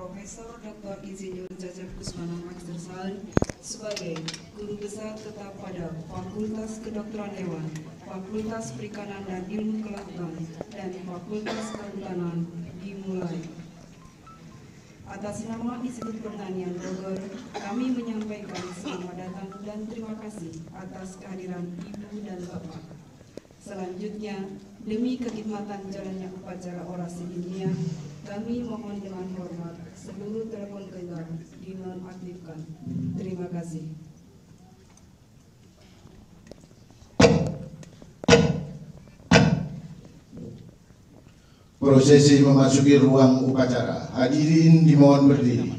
Profesor Dr. Insinyur Cacep Kusmana Magister Salih sebagai Guru Besar tetap pada Fakultas Kedokteran Hewan, Fakultas Perikanan dan Ilmu Kelautan, dan Fakultas Kehutanan dimulai. Atas nama Institut Pertanian Bogor, kami menyampaikan selamat datang dan terima kasih atas kehadiran Ibu dan Bapak. Selanjutnya, demi kekhidmatan jalannya upacara orasi ilmiah, kami mohon dengan hormat seluruh telepon genggam dinonaktifkan. Terima kasih. Prosesi memasuki ruang upacara. Hadirin dimohon berdiri.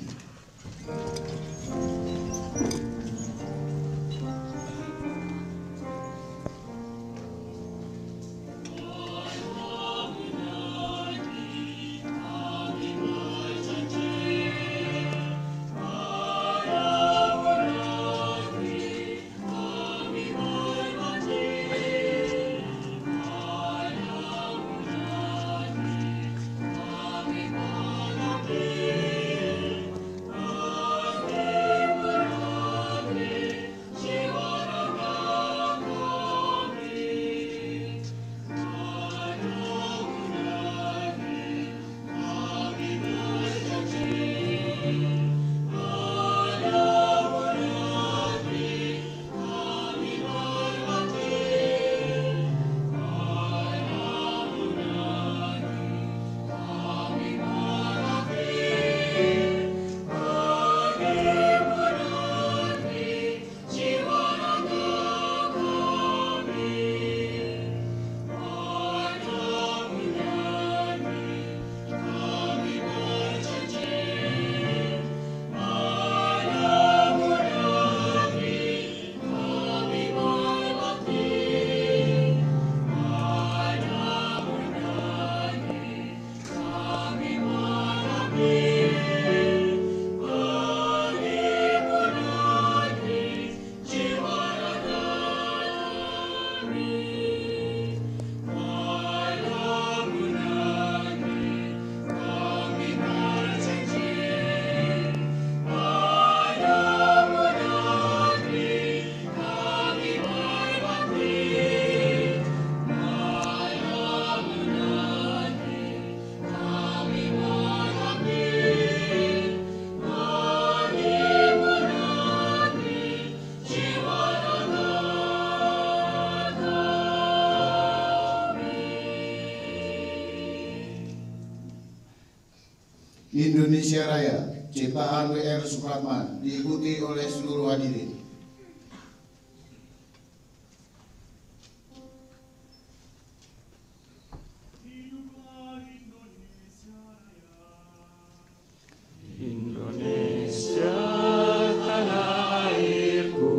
Indonesia Raya, ciptaan W.R. Supratman, diikuti oleh seluruh hadirin. Indonesia, tanah airku,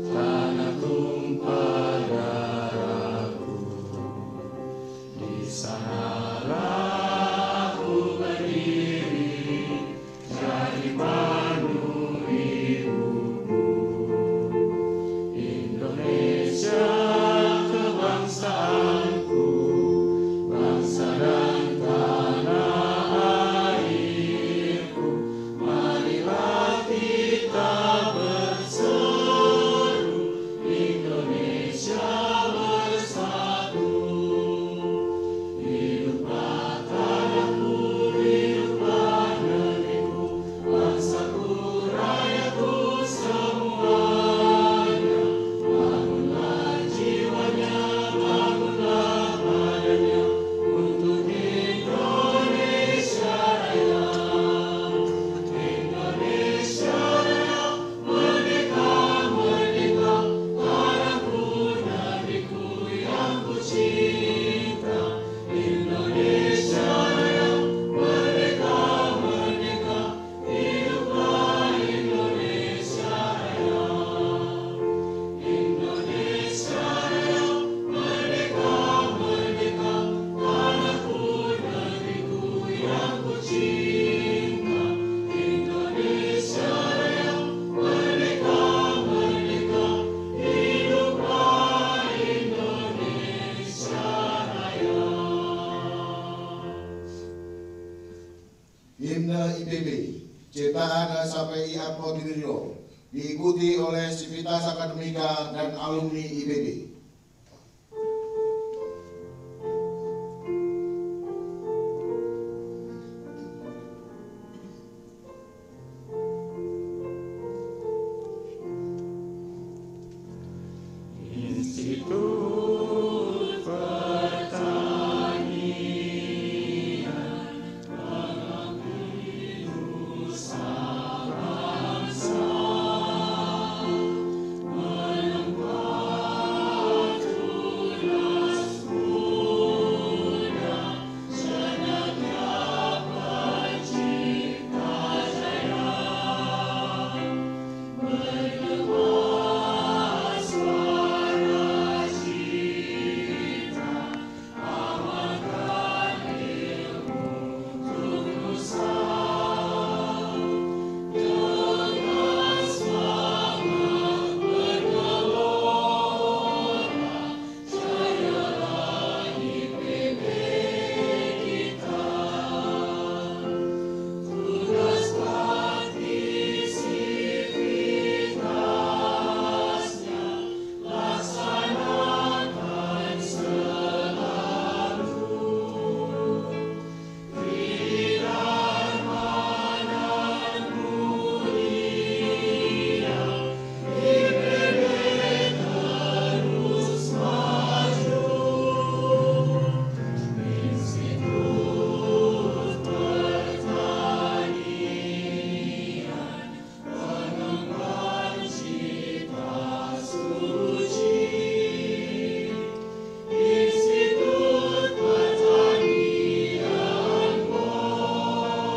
tanah tumpah darahku, di sanalah aku berdiri, jadi mandu ibuku. Himne IPB, ciptaan SAPI Atmodiwiryo, diikuti oleh Sivitas Akademika dan alumni IPB. Institut Pertanian Pengabdi Nusa Bangsa menempat tunas muda senantiasa pencipta jaya menebas para cita amalkan ilmu untuk Nusa dengan semangat bergelora jayalah IPB kita tugas bakti sivitasnya laksanakan selalu kedarmanan mulia IPB terus maju. Institut Pertanian pengemban cita suci. Institut Pertanian Bogor.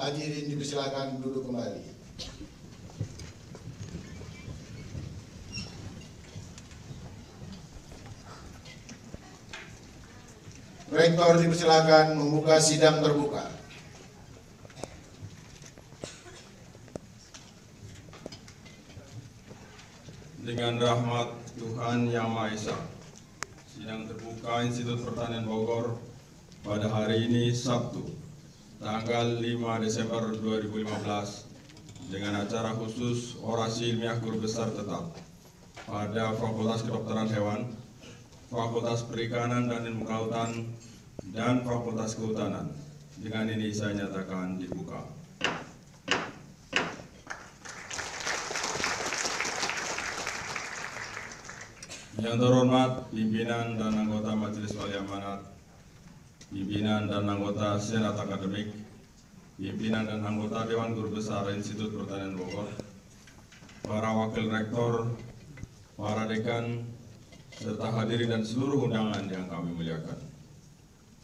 Hadirin dipersilakan duduk kembali. Rektor dipersilakan membuka sidang terbuka. Dengan rahmat Tuhan Yang Maha Esa, sidang terbuka Institut Pertanian Bogor pada hari ini Sabtu, tanggal 5 Desember 2015 dengan acara khusus orasi ilmiah guru besar tetap pada Fakultas Kedokteran Hewan, Fakultas Perikanan dan Ilmu Kelautan, dan Fakultas Kehutanan. Dengan ini saya nyatakan dibuka. Yang terhormat pimpinan dan anggota Majelis Wali Amanat, pimpinan dan anggota Senat Akademik, pimpinan dan anggota Dewan Guru Besar Institut Pertanian Bogor, para wakil rektor, para dekan, serta hadirin dan seluruh undangan yang kami muliakan.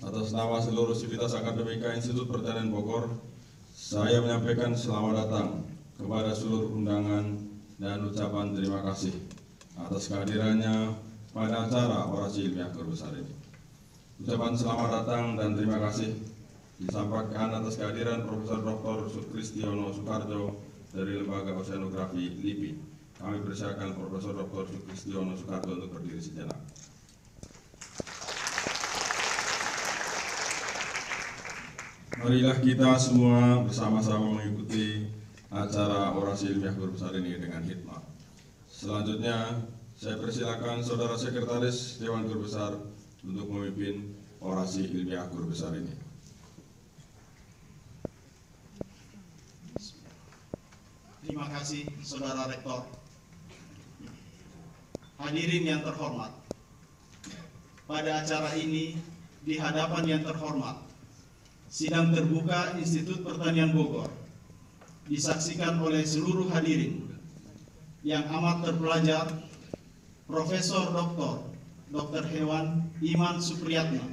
Atas nama seluruh Sivitas Akademika Institut Pertanian Bogor, saya menyampaikan selamat datang kepada seluruh undangan dan ucapan terima kasih atas kehadirannya pada acara orasi ilmiah guru besar ini. Ucapan selamat datang dan terima kasih disampaikan atas kehadiran Profesor Dr. Sukristiono Soekarjo dari Lembaga Oceanografi LIPI. Kami persilakan Profesor Dr. Sukristiono Soekarjo untuk berdiri sejenak. Marilah kita semua bersama-sama mengikuti acara orasi ilmiah guru besar ini dengan hikmat. Selanjutnya, saya persilakan Saudara Sekretaris Dewan Guru Besar untuk memimpin orasi ilmiah guru besar ini. Terima kasih Saudara Rektor. Hadirin yang terhormat, pada acara ini di hadapan yang terhormat, sidang terbuka Institut Pertanian Bogor disaksikan oleh seluruh hadirin yang amat terpelajar, Profesor Dr. Hewan Iman Supriyatna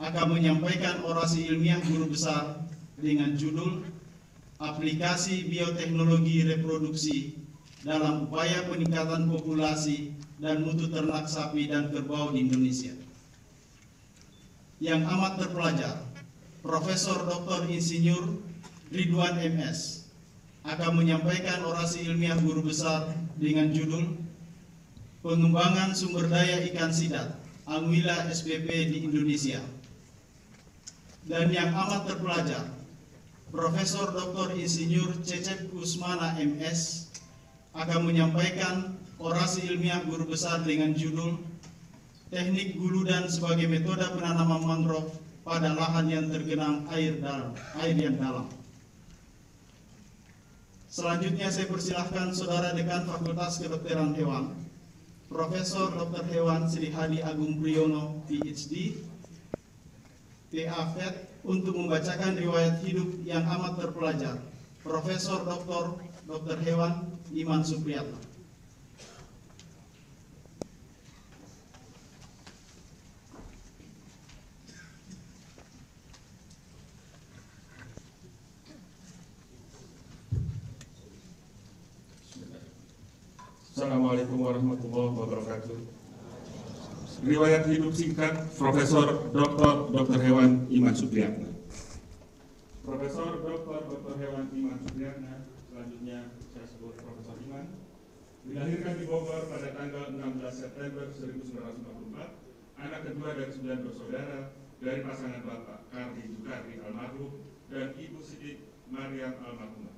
akan menyampaikan orasi ilmiah guru besar dengan judul Aplikasi Bioteknologi Reproduksi dalam Upaya Peningkatan Populasi dan Mutu Ternak Sapi dan Kerbau di Indonesia. Yang amat terpelajar, Profesor Dr. Insinyur Ridwan MS akan menyampaikan orasi ilmiah guru besar dengan judul Pengembangan Sumber Daya Ikan Sidat Anguilla SPP di Indonesia. Dan yang amat terpelajar, Profesor Dr. Insinyur Cecep Kusmana MS akan menyampaikan orasi ilmiah guru besar dengan judul Teknik Guludan sebagai metode penanaman mangrove pada lahan yang tergenang air yang dalam. Selanjutnya saya persilahkan Saudara Dekan Fakultas Kedokteran Hewan, Profesor Dr. Hewan Sri Hadi Agung Priyono, PhD, PA-FED, untuk membacakan riwayat hidup yang amat terpelajar, Profesor Dr. Hewan Iman Supriyatna. Assalamualaikum warahmatullahi wabarakatuh. Riwayat hidup singkat Profesor Dr. Hewan Iman Supriyatna. Profesor Dr. Hewan Iman Supriyatna, selanjutnya saya sebut Profesor Iman, dilahirkan di Bogor pada tanggal 16 September 1944, anak kedua dari 9 bersaudara dari pasangan Bapak Kardi Jukardi almarhum dan Ibu Sidik Mariam almarhumah.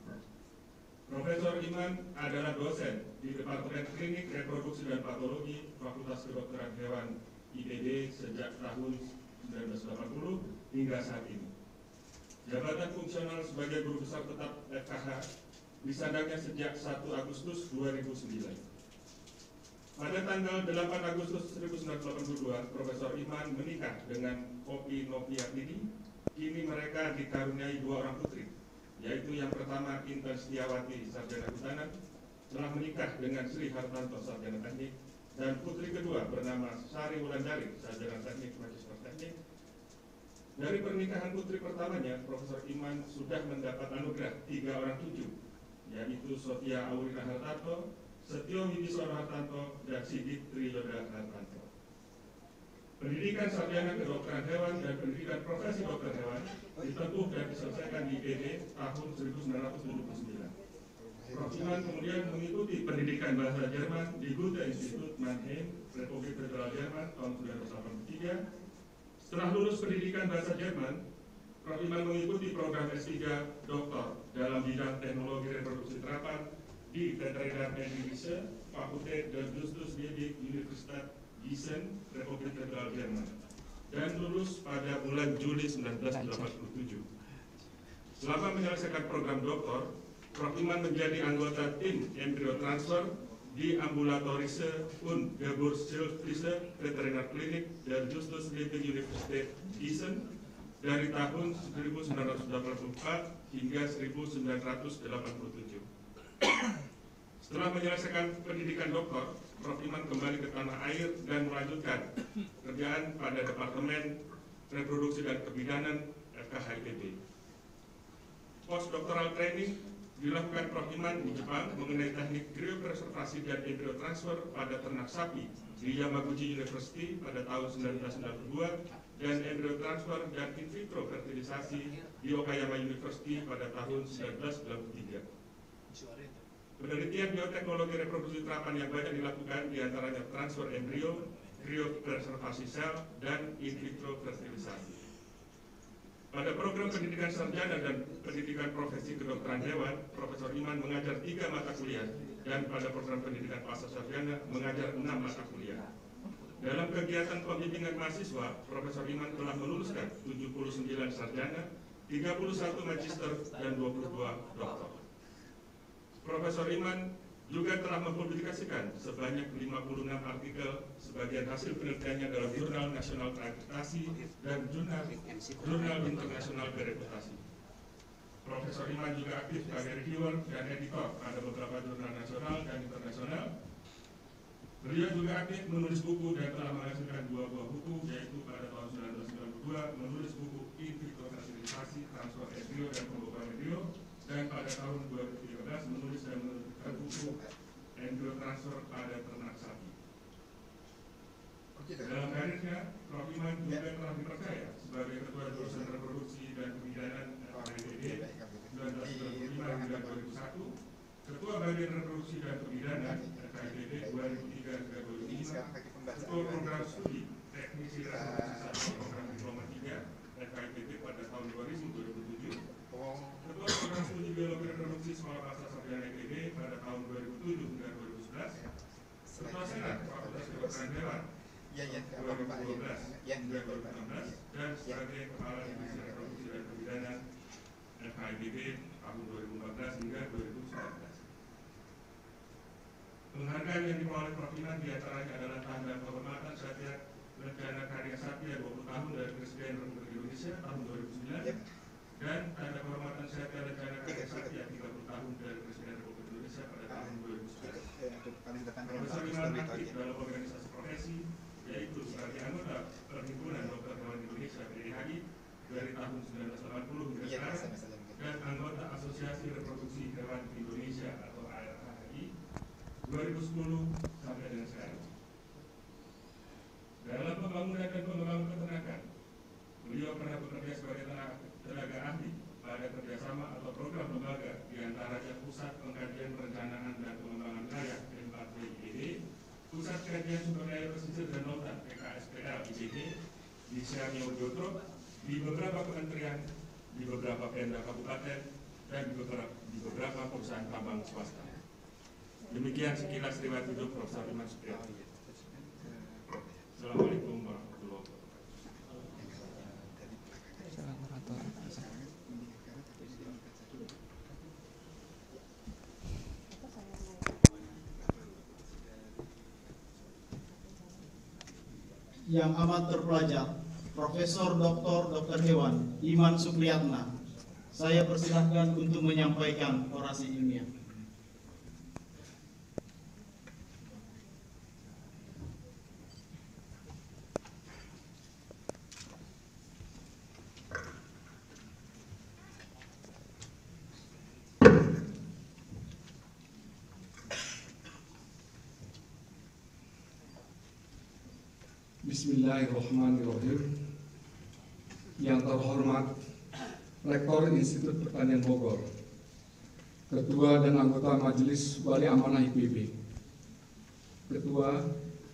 Profesor Iman adalah dosen di Departemen Klinik Reproduksi dan Patologi Fakultas Kedokteran Hewan IPB sejak tahun 1980 hingga saat ini. Jabatan fungsional sebagai guru besar tetap FKH disandangnya sejak 1 Agustus 2009. Pada tanggal 8 Agustus 1982, Profesor Iman menikah dengan Kopi Noviatini. Kini mereka dikaruniai 2 orang putri, yaitu yang pertama Intan Setiawati, sarjana kehutanan, telah menikah dengan Sri Hartanto, sarjana teknik, dan putri kedua bernama Sari Wulandari, sarjana teknik magister teknik. Dari pernikahan putri pertamanya, Profesor Iman sudah mendapat anugerah 3 orang cucu, yaitu Sophia Aurina Hartanto, Setio Wibiswara Hartanto, dan Sigit Triyoda Hartanto. Pendidikan sarjana kedokteran hewan dan pendidikan profesi dokter hewan ditempuh dan diselesaikan di IPB tahun 1979. Prof. Iman kemudian mengikuti pendidikan bahasa Jerman di Goethe-Institut Mannheim, Republik Federal Jerman tahun 1983. Setelah lulus pendidikan bahasa Jerman, Prof. Iman mengikuti program S3 Doktor dalam bidang teknologi reproduksi terapan di Veterinärmedizin Fakultät der Justus-Liebig Universität Gießen, Republik Federal Jerman, dan lulus pada bulan Juli 1987. Selama menyelesaikan program doktor, Prof. Iman menjadi anggota tim embrio transfer di Ambulatorische und Geburtshilfe Veterinärklinik der Justus-Liebig Universität Gießen dari tahun 1984 hingga 1987. Setelah menyelesaikan pendidikan doktor, Prof. Iman kembali ke tanah air dan melanjutkan kerjaan pada Departemen Reproduksi dan Kebidanan FKH IPB. Postdoctoral training dilakukan Prof. Iman di Jepang mengenai teknik kriopreservasi dan embryo transfer pada ternak sapi di Yamaguchi University pada tahun 1992 dan embryo transfer dan in vitro fertilisasi di Okayama University pada tahun 1993. Penelitian bioteknologi reproduksi terapan yang banyak dilakukan diantaranya transfer embrio, kriopreservasi sel, dan in vitro fertilisasi. Pada program pendidikan sarjana dan pendidikan profesi kedokteran hewan, Profesor Iman mengajar 3 mata kuliah, dan pada program pendidikan pasca sarjana mengajar 6 mata kuliah. Dalam kegiatan pembimbingan mahasiswa, Profesor Iman telah meluluskan 79 sarjana, 31 magister, dan 22 doktor. Profesor Iman juga telah mempublikasikan sebanyak 56 artikel, sebagian hasil penelitiannya dalam Jurnal Nasional Akreditasi dan Jurnal Internasional Bereputasi. Profesor Iman juga aktif sebagai reviewer dan editor pada beberapa jurnal nasional dan internasional. Beliau juga aktif menulis buku dan telah menghasilkan 2 buah buku, yaitu pada tahun 1992 menulis buku In Vitro Fertilisasi, Transfer Embrio dan Pembukaan Embrio, dan pada tahun 2013 menulis dan menerbitkan buku Embrio Transfer pada ternak sapi. Dalam karirnya, Prof. Iman juga telah dipercaya sebagai Ketua Jurusan Reproduksi dan Kebidanan FKIPB 2009 Bagian Reproduksi dan Perbidanan (KIPB) 2003-2005, Ketua Program Studi Teknisi Reproduksi 1 Program Diploma 3 (KIPB) pada tahun 2000-2007, Ketua Program Studi Biologi Reproduksi Sekolah Bahasa Sarjana IPB pada tahun 2007 hingga 2011, Ketua Senat Fakultas Kedokteran Hewan 2012 hingga 2016, dan sebagai Kepala Divisi Reproduksi dan Perbidanan FKIPB tahun 2014 hingga 2019. Penghargaan yang diperoleh Prof. Iman diantaranya adalah Tanda Kehormatan Satya Lencana Karya Satya 20 tahun dari Presiden Republik Indonesia tahun 2009, dan Tanda Kehormatan Satya Lencana Karya Satya 30 tahun dari Presiden Republik Indonesia pada tahun 2011. Profesor Iman aktif dalam organisasi profesi, yaitu sebagai anggota Perhimpunan Dokter Hewan Indonesia (PDHI) dari tahun 1980 hingga sekarang, dan anggota Asosiasi Reproduksi Hewan Indonesia atau ARHI 2010 sampai dengan sekarang. Dalam pembangunan dan pengembangan peternakan, beliau pernah bekerja sebagai tenaga ahli pada kerjasama atau program lembaga, diantaranya Pusat Pengkajian Perencanaan dan Pengembangan Wilayah (P4W-IPB), Pusat Kajian Sumber Daya Pesisir dan Lautan (PKSPL IPB) di Siarnyo Jotro, di beberapa kementerian, di beberapa pemda kabupaten, dan di beberapa perusahaan tambang swasta. Demikian sekilas riwayat hidup Profesor Iman Supriyatna. Assalamualaikum warahmatullahi wabarakatuh. Yang amat terpelajar, Profesor Dr. Hewan Iman Supriyatna, saya persilahkan untuk menyampaikan orasi ilmiah. Bismillahirrahmanirrahim. Yang terhormat Rektor Institut Pertanian Bogor, Ketua dan anggota Majelis Wali Amanah IPB, Ketua,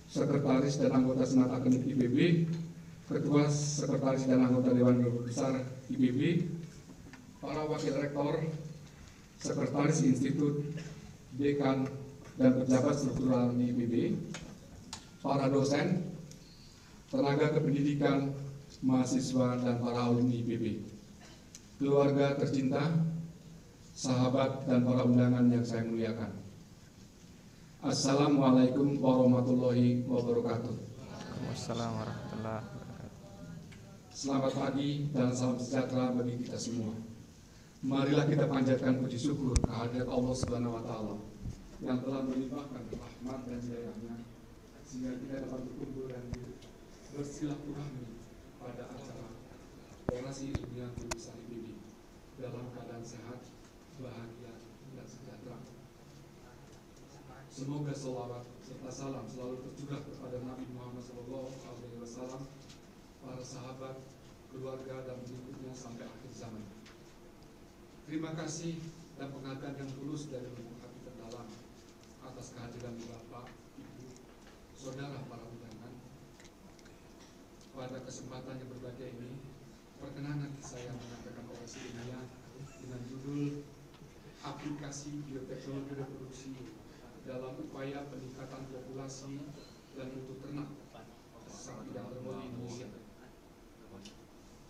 Sekretaris dan anggota Senat Akademik IPB, Ketua, Sekretaris dan anggota Dewan Guru Besar IPB, para Wakil Rektor, Sekretaris Institut, Dekan, dan pejabat struktural di IPB, para dosen, tenaga kependidikan, mahasiswa, dan para alumni IPB, keluarga tercinta, sahabat, dan para undangan yang saya muliakan. Assalamualaikum warahmatullahi wabarakatuh. Waalaikumsalam warahmatullahi wabarakatuh. Selamat pagi dan salam sejahtera bagi kita semua. Marilah kita panjatkan puji syukur kehadirat Allah Subhanahu wa Ta'ala yang telah melimpahkan rahmat dan hidayahnya sehingga kita dapat berkumpul dan bersilaturahmi pada acara orasi ilmiah Guru Besar IPB dalam keadaan sehat, bahagia, dan sejahtera. Semoga selawat serta salam selalu tercurah kepada Nabi Muhammad SAW, para sahabat, keluarga, dan pengikutnya sampai akhir zaman. Terima kasih dan penghargaan yang tulus dari lubuk hati terdalam atas kehadiran Bapak, Ibu, Saudara para undangan. Pada kesempatan yang berbahagia ini, perkenanan saya menyampaikan orasi ilmiah dengan judul Aplikasi Bioteknologi Reproduksi dalam Upaya Peningkatan Populasi dan Mutu Ternak Sapi dan Kerbau di Indonesia.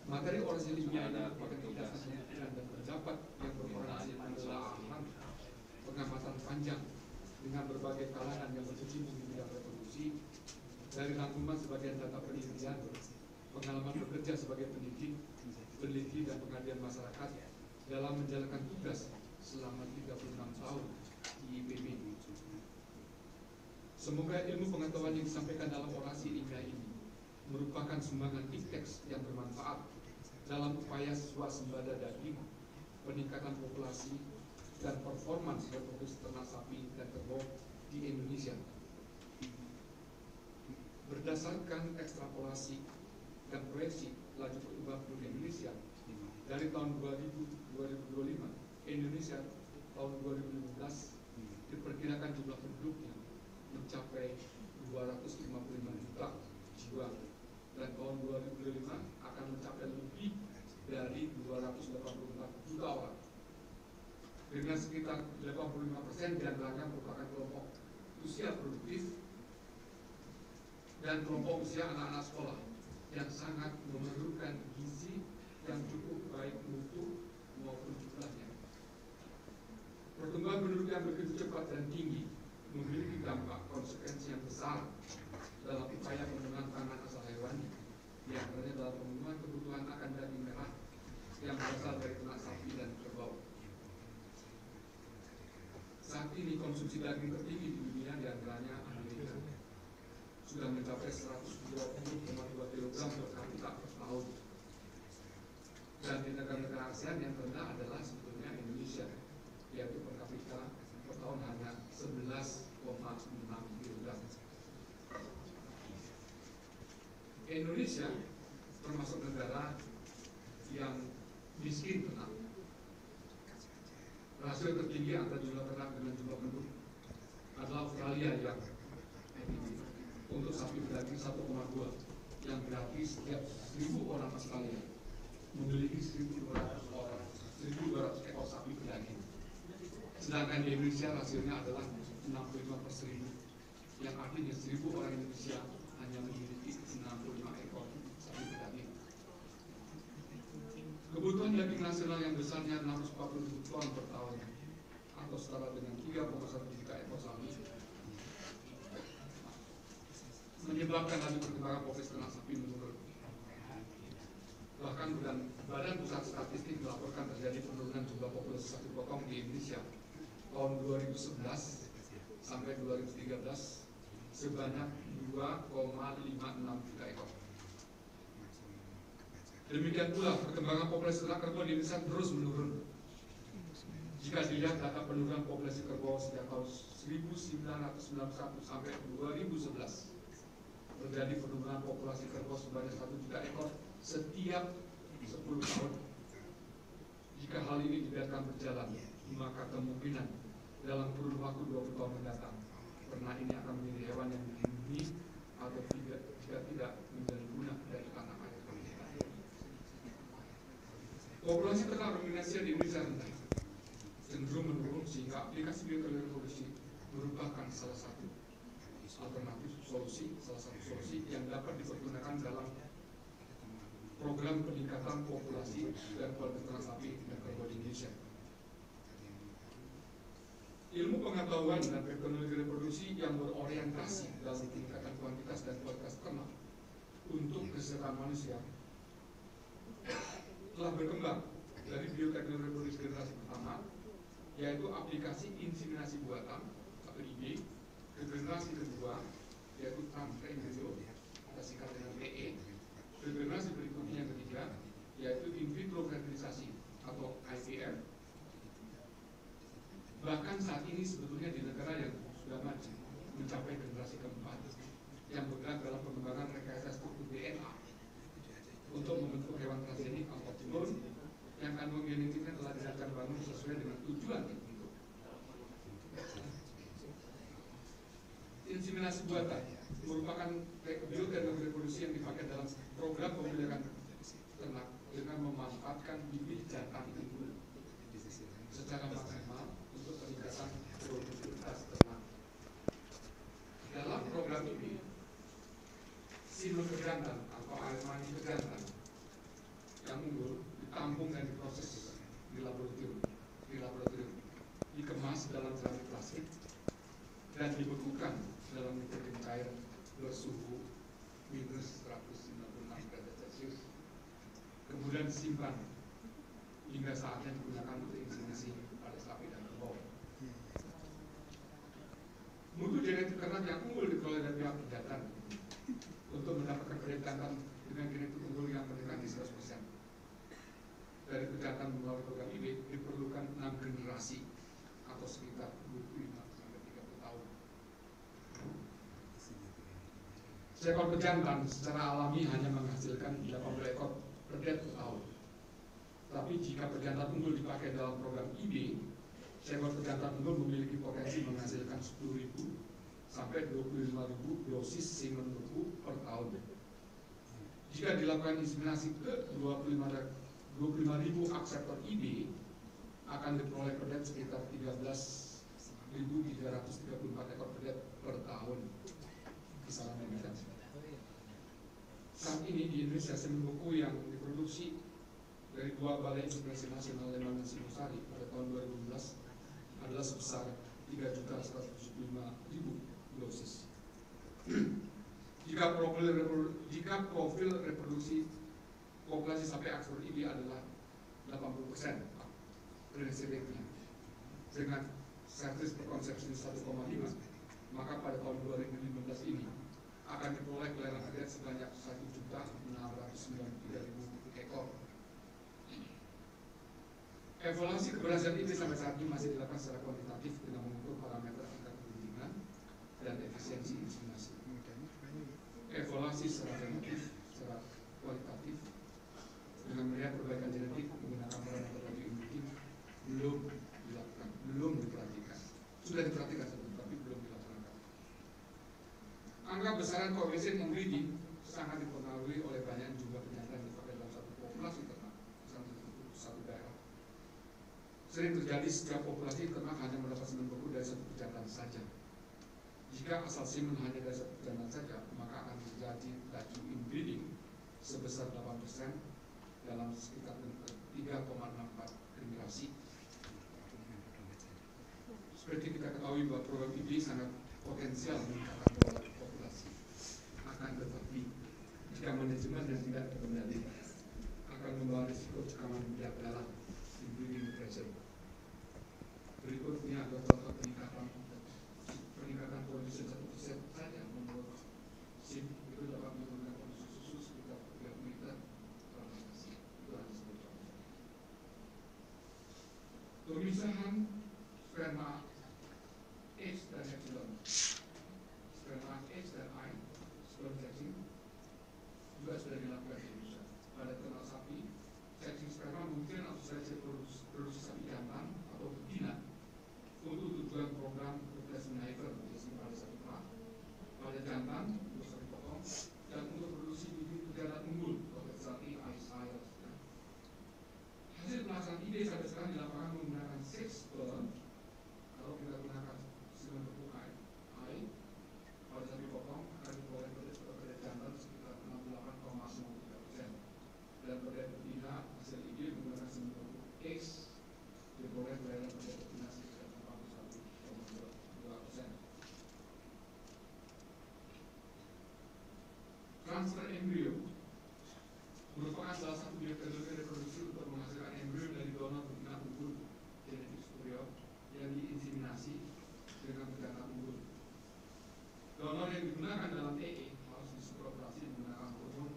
Materi orasi ilmiah ini merupakan ulasan pemikiran dan pendapat yang berorientasi pada pengamatan panjang dengan berbagai kalangan yang berkecimpung di bidang reproduksi, dari rangkuman sebagian data penelitian, pengalaman bekerja sebagai pendidik, peneliti, dan pengabdian masyarakat dalam menjalankan tugas selama 36 tahun di IPB. Semoga ilmu pengetahuan yang disampaikan dalam orasi ilmiah ini merupakan sumbangan indeks yang bermanfaat dalam upaya swasembada daging, peningkatan populasi, dan performans reproduksi ternak sapi dan kerbau di Indonesia. Berdasarkan ekstrapolasi dan proyeksi laju pertumbuhan penduduk Indonesia dari tahun 2025, Indonesia tahun 2015 diperkirakan jumlah penduduknya mencapai 255 juta jiwa, dan tahun 2025 akan mencapai lebih dari 284 juta orang. Dengan sekitar 85% diantaranya merupakan kelompok usia produktif dan kelompok usia anak-anak sekolah yang sangat memerlukan gizi yang cukup baik mutu maupun jumlahnya. Pertumbuhan penduduk yang begitu cepat dan tinggi memiliki dampak konsekuensi yang besar dalam upaya pemenuhan pangan asal hewani, yang antaranya dalam pemenuhan kebutuhan akan daging merah yang berasal dari ternak sapi dan kerbau. Saat ini konsumsi daging tertinggi di dunia diantaranya Amerika sudah mencapai 120,2 kg per kapita per tahun, dan di negara-negara ASEAN yang rendah adalah sebetulnya Indonesia, yaitu per kapita per tahun hanya 11,6 kg. Indonesia termasuk negara yang miskin ternak. Rasio tertinggi antara jumlah ternak dengan jumlah penduduk adalah Australia yang untuk sapi berdaging 1,2, yang berarti setiap 1.000 orang Australia memiliki 1.200 ekor sapi berdaging. Sedangkan di Indonesia rasionya adalah 65/1000, yang artinya 1.000 orang Indonesia hanya memiliki 65 ekor sapi berdaging. Kebutuhan daging nasional yang besarnya 640.000 ton per tahun, atau setara dengan 3,1 juta ekor sapi, menyebabkan laju perkembangan populasi ternak sapi menurun. Bahkan Badan Pusat Statistik melaporkan terjadi penurunan jumlah populasi sapi potong di Indonesia tahun 2011 sampai 2013 sebanyak 2,56 juta ekor. Demikian pula perkembangan populasi ternak kerbau di Indonesia terus menurun. Jika dilihat data penurunan populasi kerbau sejak tahun 1991 sampai 2011, terjadi penurunan populasi kerbau sebanyak 1 juta ekor setiap 10 tahun. Jika hal ini dibiarkan berjalan, maka kemungkinan dalam kurun waktu 20 tahun mendatang, ternak ini akan menjadi hewan yang dilindungi atau tidak, jika tidak menjadi punah dari tanah air. Populasi ternak ruminansia di Indonesia rendah, cenderung menurun, sehingga aplikasi bioteknologi merupakan salah satu alternatif solusi, yang dapat dipergunakan dalam program peningkatan populasi dan kualitas ternak sapi dan kerbau di Indonesia. Ilmu pengetahuan dan teknologi reproduksi yang berorientasi dalam peningkatan kuantitas dan kualitas ternak untuk kesejahteraan manusia telah berkembang dari bioteknologi reproduksi generasi pertama, yaitu aplikasi inseminasi buatan atau IB, ke generasi kedua, yaitu transfer embryo, kita singkat dengan PE, ke generasi berikutnya yang ketiga, yaitu in vitro fertilisasi atau IVF. Bahkan saat ini sebetulnya di negara yang sudah maju mencapai generasi keempat, yang bergerak dalam pengembangan rekayasa struktur DNA untuk membentuk hewan transgenik atau klon yang kandungan genetiknya telah dirancang bangun sesuai dengan tujuan tertentu. Inseminasi buatan merupakan bioteknologi reproduksi yang dipakai dalam program pemeliharaan ternak dengan memanfaatkan bibit jantan unggul secara maksimal untuk peningkatan produktivitas ternak. Dalam program ini, simbol kejantan atau air mani kejantan yang unggul ditampung dan diproses di laboratorium, dikemas dalam keramik plastik dan dibekukan dalam nikotin cair bersuhu minus 196 derajat Celcius, kemudian disimpan hingga saatnya digunakan untuk inseminasi pada sapi dan kerbau. Mutu genetik ternak yang unggul dikelola dari pihak pejantan untuk mendapatkan pejantan dengan genetik unggul yang mendekati 100%. Dari pejantan melalui program ini diperlukan 6 generasi atau sekitar 25 sampai 30 tahun. Seekor pejantan secara alami hanya menghasilkan 80 ekor per tahun. Tapi jika pejantan unggul dipakai dalam program IB, seekor pejantan unggul memiliki potensi menghasilkan 10.000 sampai 25.000 dosis semen beku per tahun. Jika dilakukan inseminasi ke 25.000 akseptor IB, akan diperoleh pedet sekitar 13.334 ekor pedet per tahun. Kisaran demikian. Saat ini di Indonesia semen beku yang diproduksi dari dua balai inseminasi nasional Lembang dan Singosari pada tahun 2012 adalah sebesar 3.175.000 dosis. Jika profil reproduksi populasi sapi ekspor IB adalah 80% pregnancy rate-nya dengan servis per konsepsi 1,5, maka pada tahun 2015 ini akan diperoleh kelahiran pedet sebanyak 1.693.000 ekor. Evaluasi keberhasilan ini sampai saat ini masih dilakukan secara kuantitatif dengan mengukur parameter tingkat perlindungan dan efisiensi inseminasi. Evaluasi secara relatif, secara kualitatif dengan melihat perbaikan genetik menggunakan parameter radio imaging belum dilakukan, belum diperhatikan. Sudah diperhatikan tapi belum dilaksanakan. Angka besaran koefisien membreeding sangat dipengaruhi oleh banyak jumlah pejantan yang dipakai dalam satu populasi ternak, misalnya satu daerah. Sering terjadi setiap populasi ternak hanya mendapat semen beku dari satu pejantan saja. Jika asal semen hanya dari satu pejantan saja, maka akan terjadi laju inbreeding sebesar 8% dalam sekitar 3,64 generasi. Seperti kita ketahui bahwa program ini sangat potensial meningkatkan populasi. Akan tetapi jika manajemen yang tidak terkendali akan membawa risiko tekanan tidak dalam inbreeding pressure. Berikutnya adalah contoh peningkatan produksi 1% saja menurut SIM itu dapat menggunakan produksi susu sekitar 30 liter per nasi. Itu hanya sebagai contoh. Pemisahan sperma X dan epsilon, sperma X dan Y, sperm sexing juga sudah dilakukan di Indonesia. Pada ternak sapi, sexing sperma mungkin asosiasi produksi sapi jantan atau betina untuk tujuan program replacement heifer pada sapi perah, pada jantan untuk sapi potong, dan untuk produksi bibit pejantan unggul untuk sapi ISI. Hasil pelaksanaan ide sampai sekarang di lapangan menggunakan sex sperm. Kalau kita gunakan semen beku I pada sapi potong akan diperoleh pedet jantan sekitar 68,93%, dan pedet betina hasil ide menggunakan semen beku X diperoleh kelahiran pedet betina sekitar 41,2%. Transfer embrio merupakan salah satu metode reproduksi untuk menghasilkan embrio dari donor betina unggul genetik superior yang diinseminasi dengan pejantan unggul. Donor yang digunakan dalam TE harus disuperoperasi menggunakan hormon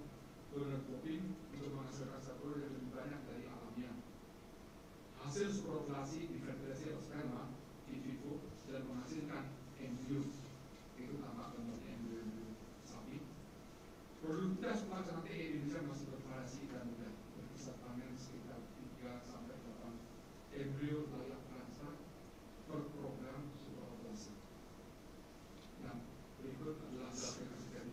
gonadotropin untuk menghasilkan sampel yang lebih banyak dari alamiah. Hasil superoperasi difertilasi atau sperma in vivo dan menghasilkan embrio, itu tampak gambarnya embrio sapi. Produktivitas pelaksanaan TE di Indonesia masih bervariasi dan mudah, berkisar panen sekitar 3-8 embrio layak transfer per program superoperasi. Nah, berikut adalah hasil aplikasi teknik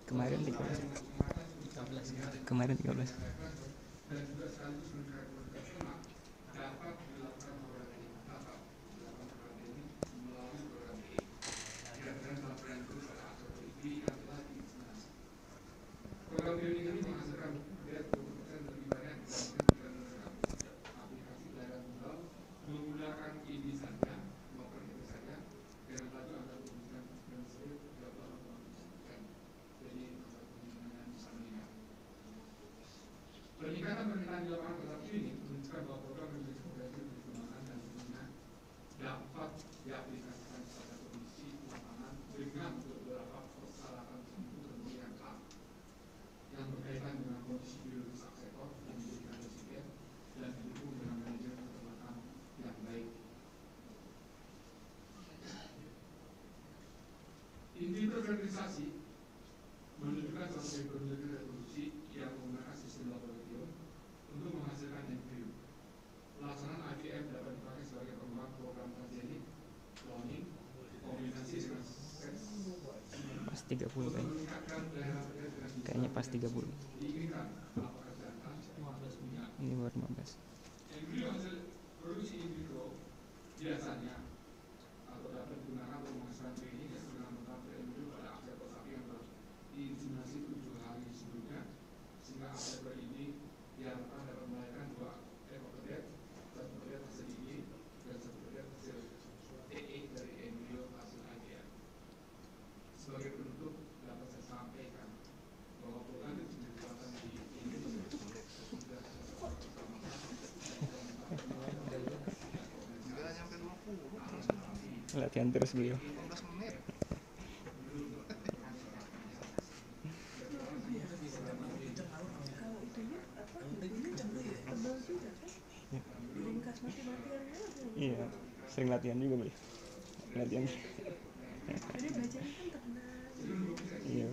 Kemarin 13. Kemarin 13. Dan juga sekaligus meningkatkan semak dapat dilakukan oleh tahap dilakukan program ini melalui program ini. Kira-kira laporan itu pada ASOP yang telah diinisiasi. Program training ini menghasilkan 20% lebih banyak dibandingkan dengan aplikasi layanan tunggal menggunakan ini saja maupun itu saja dengan laju angka penggunaan dan sulit dapat melakukan. Jadi penggunaan bisa meningkat. Peningkatan permintaan di lapangan tetap ini menunjukkan bahwa program memiliki potensi dikembangkan dan tentunya dapat diaplikasikan pada kondisi lapangan dengan beberapa persyaratan tertentu yang ketat yang berkaitan dengan kondisi biologis sektor yang menjadikan resisten dan didukung dengan manajemen keterlambatan yang baik. In vitro fertilisasi menunjukkan strategi penelitian reproduksi yang menggunakan sistem laboratorium untuk menghasilkan embrio. Pelaksanaan IVF dapat dipakai sebagai pengembangan program transgenik, cloning, kombinasi dengan seks Pas 30 untuk kan. meningkatkan pelayanan terkait dengan Kayaknya pas 30. diinginkan apakah jantan atau punya. Ini baru 15. Embrio hasil produksi in vitro biasanya atau dapat digunakan untuk menghasilkan training dengan menempatkan embrio pada aksetor sapi yang telah diinseminasi 7 hari sebelumnya, sehingga aksetor ini diharapkan dapat melahirkan 2 ekor kedet, 1 kedet hasil ini dan 1 kedet hasil TE dari embrio hasil IVF. Sebagai penutup dapat saya sampaikan bahwa program itu dikembangkan di Indonesia sudah Latihan terus beliau. Iya, sering latihan juga beliau. Latihan. Iya.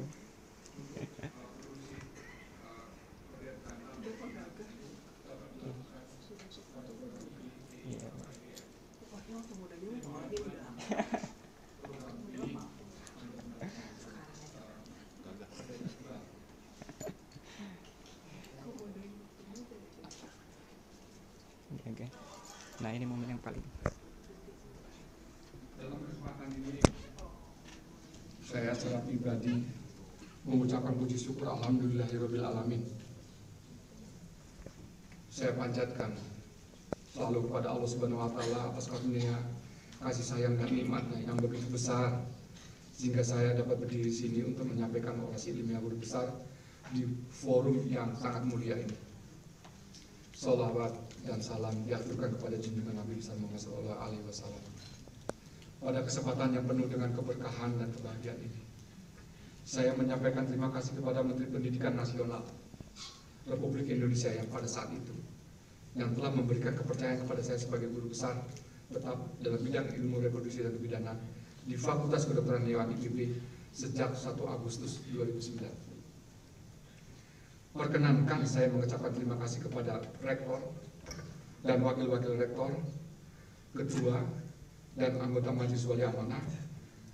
Oke. Nah, ini momen yang paling. Dalam kesempatan ini saya secara pribadi mengucapkan puji syukur alhamdulillahirabbil alamin. Saya panjatkan selalu kepada Allah Subhanahu wa taala atas karunia kasih sayang dan nikmatnya yang begitu besar sehingga saya dapat berdiri di sini untuk menyampaikan orasi ilmiah guru besar di forum yang sangat mulia ini. Salawat dan salam diaturkan kepada junjungan Nabi Muhammad SAW. Pada kesempatan yang penuh dengan keberkahan dan kebahagiaan ini, saya menyampaikan terima kasih kepada Menteri Pendidikan Nasional Republik Indonesia yang pada saat itu yang telah memberikan kepercayaan kepada saya sebagai guru besar tetap dalam bidang ilmu reproduksi dan kebidanan di Fakultas Kedokteran Hewan IPB sejak 1 Agustus 2009. Perkenankan saya mengucapkan terima kasih kepada Rektor dan Wakil-Wakil Rektor, Ketua dan anggota Majelis Wali Amanah,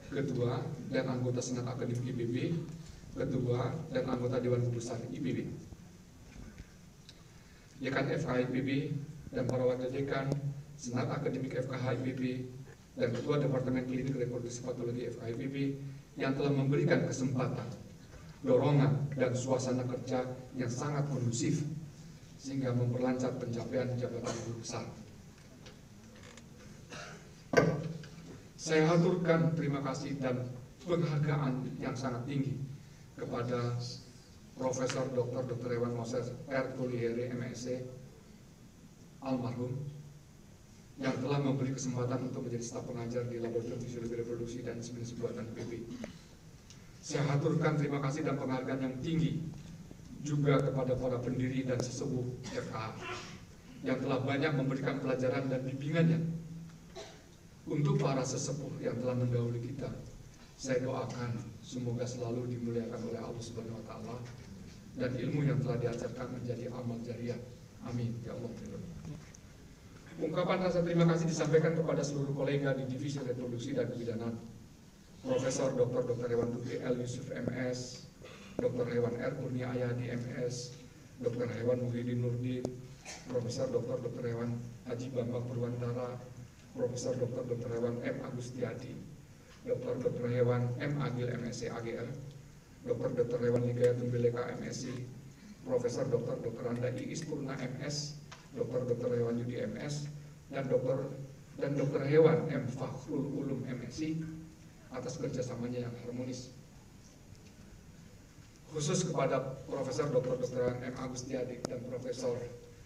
Ketua dan anggota Senat Akademik IPB, Ketua dan anggota Dewan Guru Besar IPB, Dekan FKH IPB dan para wakil dekan, Senat Akademik FKH IPB dan Ketua Departemen Klinik Reproduksi Patologi FKH IPB yang telah memberikan kesempatan, dorongan dan suasana kerja yang sangat kondusif sehingga memperlancar pencapaian jabatan guru besar. Saya haturkan terima kasih dan penghargaan yang sangat tinggi kepada Profesor Dr. Hewan Moses R. Tolihere MSc almarhum yang telah memberi kesempatan untuk menjadi staf pengajar di Laboratorium Fisiologi Reproduksi dan Inseminasi Buatan IPB. Saya haturkan terima kasih dan penghargaan yang tinggi juga kepada para pendiri dan sesepuh FKH yang telah banyak memberikan pelajaran dan bimbingannya. Untuk para sesepuh yang telah mendahului kita, saya doakan semoga selalu dimuliakan oleh Allah Subhanahu wa taala dan ilmu yang telah diajarkan menjadi amal jariah. Amin ya Allah. Ungkapan rasa terima kasih disampaikan kepada seluruh kolega di Divisi Reproduksi dan Kebidanan Profesor Dr. Hewan Dutri L. Yusuf MS, Dr. Hewan R. Kurnia Ayadi MS, Dr. Hewan Muhyiddin Nurdin, Profesor Dr. Hewan Haji Bambang Purwantara, Profesor Dr. Hewan M. Agustiadi, Dr. Hewan M. Agil MSc AGL, Dr. Hewan Ligaya Tumbeleka MSc, Profesor Dr. Anda Iis Purna MS, Dr. Hewan Yudi MS, dan Dr. Hewan M. Fakhrul Ulum MSc atas kerjasamanya yang harmonis. Khusus kepada Profesor Dr. Hewan M. Agustiadi dan Profesor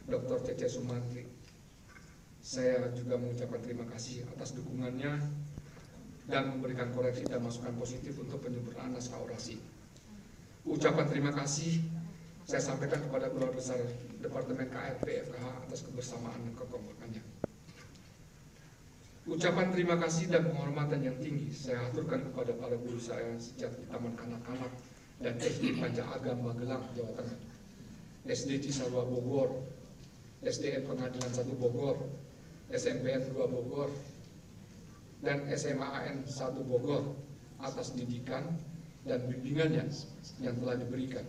Dr. Cece Sumantri, saya juga mengucapkan terima kasih atas dukungannya dan memberikan koreksi dan masukan positif untuk penyempurnaan naskah orasi. Ucapan terima kasih saya sampaikan kepada Keluarga Besar Departemen KRP FKH atas kebersamaan dan kekompakannya. Ucapan terima kasih dan penghormatan yang tinggi saya aturkan kepada para guru saya sejak di Taman Kanak-Kanak dan SD Panca Agam Magelang, Jawa Tengah, SD Cisarua Bogor, SDN Pengadilan 1 Bogor, SMPN 2 Bogor, dan SMAN 1 Bogor atas didikan dan bimbingannya yang telah diberikan.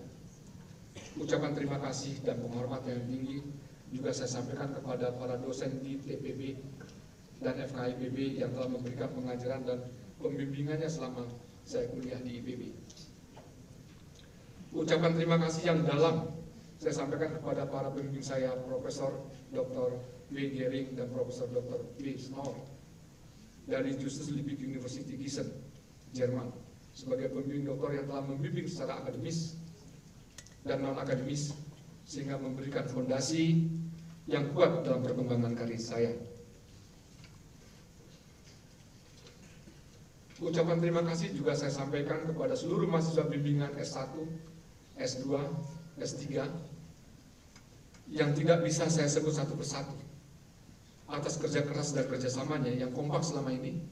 Ucapan terima kasih dan penghormatan yang tinggi juga saya sampaikan kepada para dosen di TPB dan FKIPB yang telah memberikan pengajaran dan pembimbingannya selama saya kuliah di IPB. Ucapan terima kasih yang dalam saya sampaikan kepada para pembimbing saya, Profesor Dr. W. Gering dan Profesor Dr. B. Snor dari Justus Liebig University Gießen, Jerman, sebagai pembimbing doktor yang telah membimbing secara akademis dan non-akademis sehingga memberikan fondasi yang kuat dalam perkembangan karir saya. Ucapan terima kasih juga saya sampaikan kepada seluruh mahasiswa bimbingan S1, S2, S3 yang tidak bisa saya sebut satu persatu atas kerja keras dan kerjasamanya yang kompak selama ini,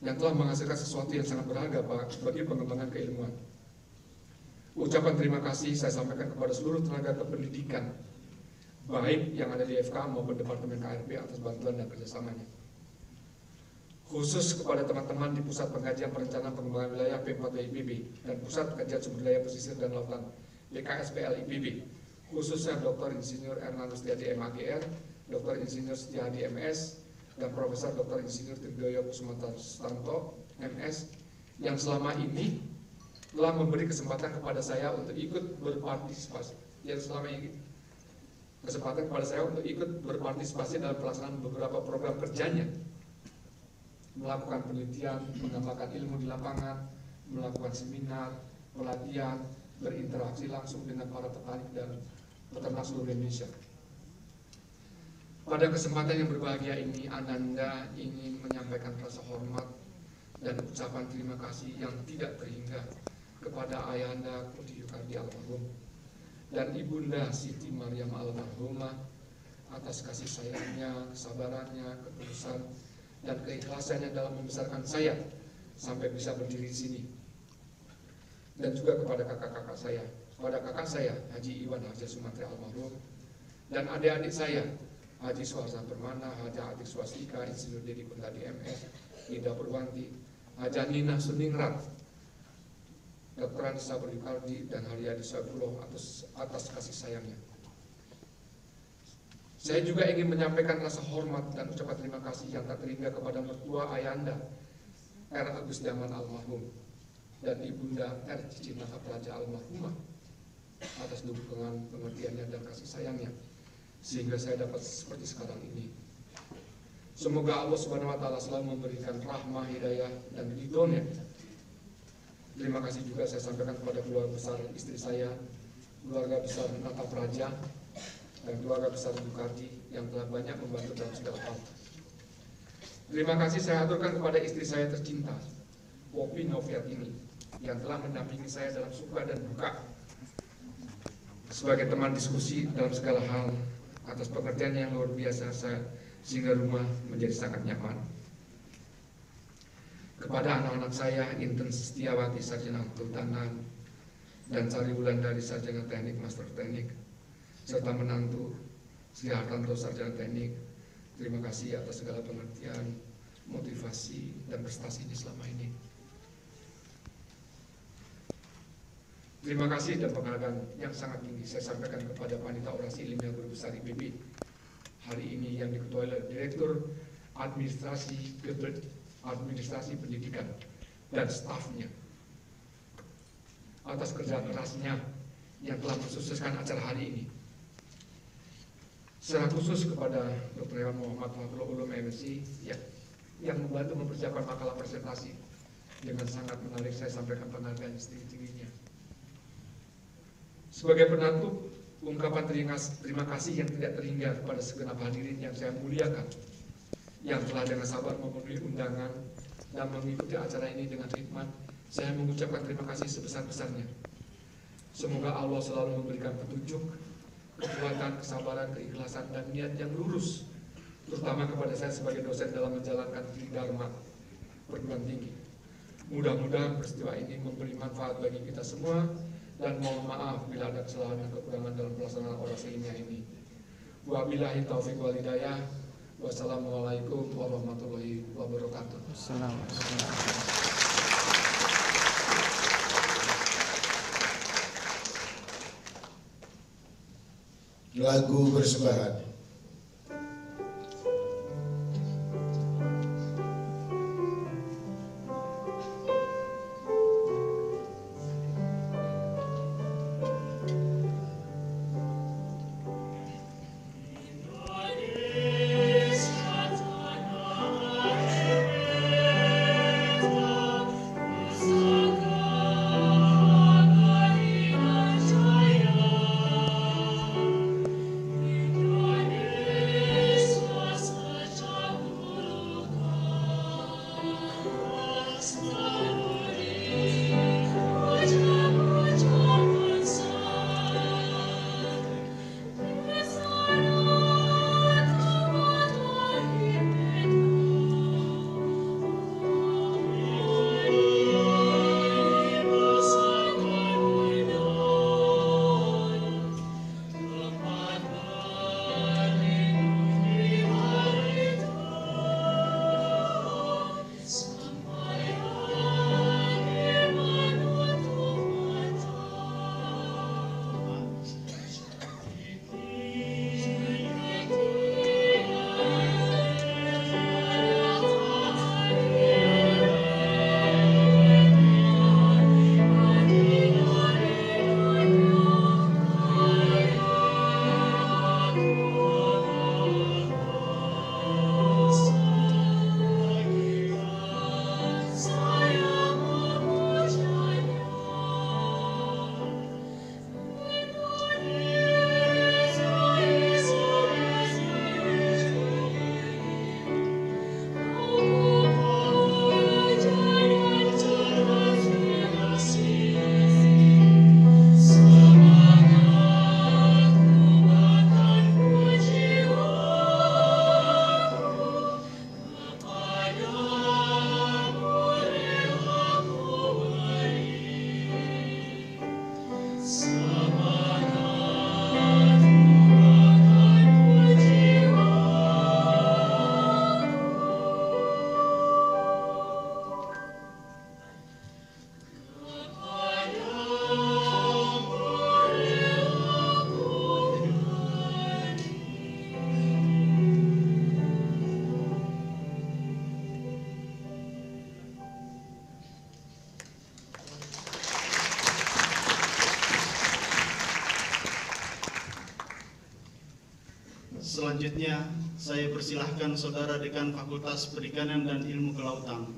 yang telah menghasilkan sesuatu yang sangat berharga bagi pengembangan keilmuan. Ucapan terima kasih saya sampaikan kepada seluruh tenaga kependidikan, baik yang ada di FK maupun Departemen KRP atas bantuan dan kerjasamanya. Khusus kepada teman-teman di Pusat Pengkajian Perencanaan Pengembangan Wilayah P4 IPB dan Pusat Kajian Sumber Daya Pesisir dan Lautan BKSPL IPB, khususnya Dr. Insinyur Ernanus Tiadi MAGR, Dr. Insinyur Setiadi MS, dan Profesor Dr. Insinyur Tirgoyo Kusumanto MS, yang selama ini telah memberi kesempatan kepada saya untuk ikut berpartisipasi, dalam pelaksanaan beberapa program kerjanya, melakukan penelitian, mengembangkan ilmu di lapangan, melakukan seminar, pelatihan, berinteraksi langsung dengan para petani dan peternak seluruh Indonesia. Pada kesempatan yang berbahagia ini, Ananda ingin menyampaikan rasa hormat dan ucapan terima kasih yang tidak terhingga kepada Ayahanda Kuti Yukardi almarhum dan Ibunda Siti Maryam almarhumah atas kasih sayangnya, kesabarannya, ketulusan, dan keikhlasannya dalam membesarkan saya sampai bisa berdiri di sini. Dan juga kepada kakak-kakak saya, kepada kakak saya Haji Iwan Haji Sumantri almarhum dan adik-adik saya Haji Suharsa Permana, Haji Atik Swastika, Insinyur Dedi Kuntadi MS, Ida Purwanti, Haja Nina Suningrat, Dr. Anissa Berdikhardi, dan Haryadi Sabuloh atas kasih sayangnya. Saya juga ingin menyampaikan rasa hormat dan ucapan terima kasih yang tak terhingga kepada mertua Ayahanda R. Agus Daman almarhum dan Ibunda R. Cici Naka Praja almarhumah atas dukungan, pengertiannya, dan kasih sayangnya sehingga saya dapat seperti sekarang ini. Semoga Allah Subhanahu wa Ta'ala selalu memberikan rahmah, hidayah, dan ridhonya. Terima kasih juga saya sampaikan kepada keluarga besar istri saya, keluarga besar Nata Praja, dan keluarga besar Dukardi yang telah banyak membantu dalam segala hal. Terima kasih saya aturkan kepada istri saya tercinta, Poppy Noviatini, yang telah mendampingi saya dalam suka dan duka sebagai teman diskusi dalam segala hal, atas pekerjaannya yang luar biasa sehingga rumah menjadi sangat nyaman. Kepada anak-anak saya, Inten Setiawati Sarjana Kehutanan dan Sari Wulandari Sarjana Teknik Master Teknik, serta menantu Sri Hartanto Sarjana Teknik, terima kasih atas segala pengertian, motivasi dan prestasinya selama ini. Terima kasih dan penghargaan yang sangat tinggi saya sampaikan kepada Panitia Orasi Ilmiah Guru Besar IPB hari ini yang diketuai oleh Direktur Administrasi Pendidikan dan stafnya atas kerja kerasnya yang telah mensukseskan acara hari ini. Secara khusus kepada Dr. Hewan Muhammad Fakhrul Ulum MSI yang membantu mempersiapkan makalah presentasi dengan sangat menarik, saya sampaikan penghargaan setinggi-tingginya. Sebagai penutup, ungkapan terima kasih yang tidak terhingga kepada segenap hadirin yang saya muliakan, yang telah dengan sabar memenuhi undangan dan mengikuti acara ini dengan hikmat. Saya mengucapkan terima kasih sebesar-besarnya. Semoga Allah selalu memberikan petunjuk, kekuatan, kesabaran, keikhlasan, dan niat yang lurus, terutama kepada saya sebagai dosen dalam menjalankan Dharma perguruan tinggi. Mudah-mudahan peristiwa ini memberi manfaat bagi kita semua, dan mohon maaf bila ada kesalahan dan kekurangan dalam pelaksanaan orasi ilmiah ini. Wabillahi taufiq wal hidayah. Wassalamualaikum warahmatullahi wabarakatuh. Lagu persembahan. Selanjutnya, saya persilahkan Saudara Dekan Fakultas Perikanan dan Ilmu Kelautan,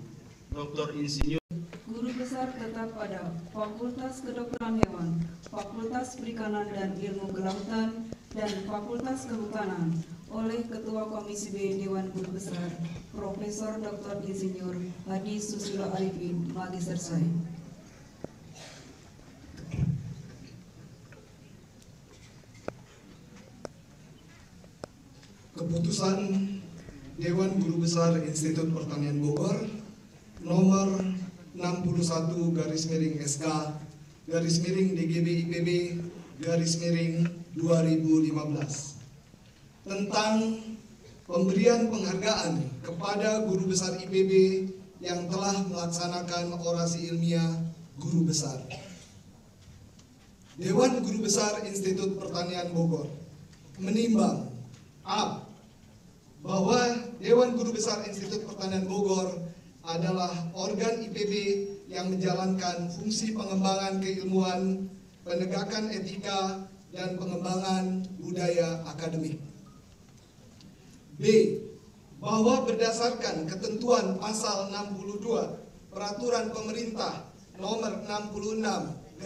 Dr. Insinyur Guru Besar Tetap pada Fakultas Kedokteran Hewan, Fakultas Perikanan dan Ilmu Kelautan, dan Fakultas Kehutanan oleh Ketua Komisi B Dewan Guru Besar, Profesor Dr. Insinyur Hadi Susilo Arifin, Magister Sains. Keputusan Dewan Guru Besar Institut Pertanian Bogor nomor 61/SK/DGB IPB/2015 tentang pemberian penghargaan kepada guru besar IPB yang telah melaksanakan orasi ilmiah guru besar. Dewan Guru Besar Institut Pertanian Bogor menimbang A. Bahwa Dewan Guru Besar Institut Pertanian Bogor adalah organ IPB yang menjalankan fungsi pengembangan keilmuan, penegakan etika, dan pengembangan budaya akademik. B. Bahwa berdasarkan ketentuan pasal 62 Peraturan Pemerintah nomor 66/2013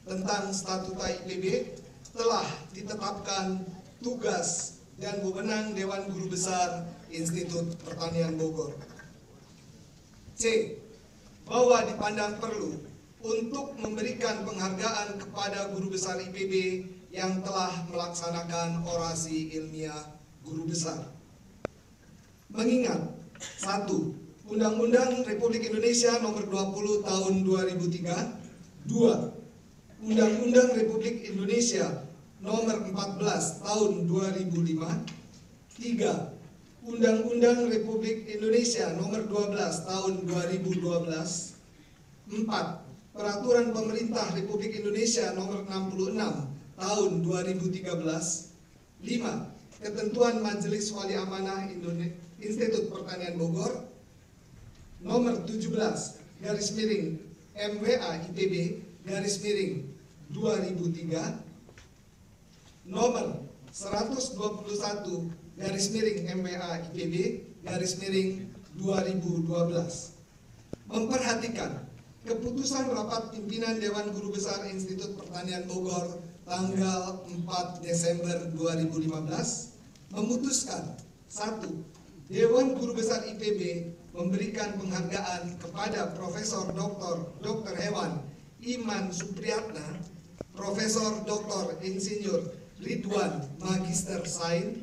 tentang Statuta IPB telah ditetapkan tugas dan wewenang Dewan Guru Besar Institut Pertanian Bogor. C. Bahwa dipandang perlu untuk memberikan penghargaan kepada guru besar IPB yang telah melaksanakan orasi ilmiah guru besar. Mengingat 1. Undang-Undang Republik Indonesia Nomor 20 Tahun 2003, 2. Undang-Undang Republik Indonesia Nomor 14 Tahun 2005, 3. Undang-Undang Republik Indonesia Nomor 12 Tahun 2012, 4. Peraturan Pemerintah Republik Indonesia Nomor 66 Tahun 2013, 5. Ketentuan Majelis Wali Amanah Institut Pertanian Bogor Nomor 17/MWA IPB /2003, Nomor 121/MWA IPB /2012. Memperhatikan keputusan rapat pimpinan Dewan Guru Besar Institut Pertanian Bogor tanggal 4 Desember 2015 memutuskan 1. Dewan Guru Besar IPB memberikan penghargaan kepada Profesor Dr. Hewan Iman Supriyatna, Profesor Dr. Insinyur Ridwan Magister Sains,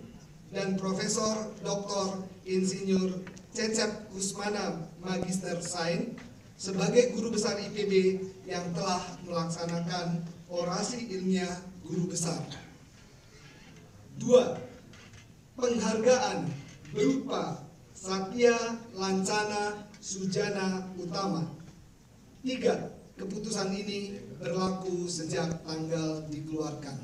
dan Profesor Dr. Insinyur Cecep Kusmana Magister Sains sebagai guru besar IPB yang telah melaksanakan orasi ilmiah guru besar. 2. Penghargaan berupa Satya Lancana Sujana Utama. 3. Keputusan ini berlaku sejak tanggal dikeluarkan.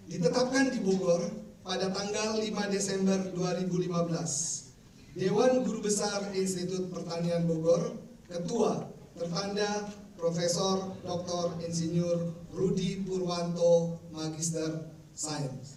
Ditetapkan di Bogor pada tanggal 5 Desember 2015. Dewan Guru Besar Institut Pertanian Bogor, Ketua tertanda Profesor Dr. Insinyur Rudi Purwanto Magister Sains.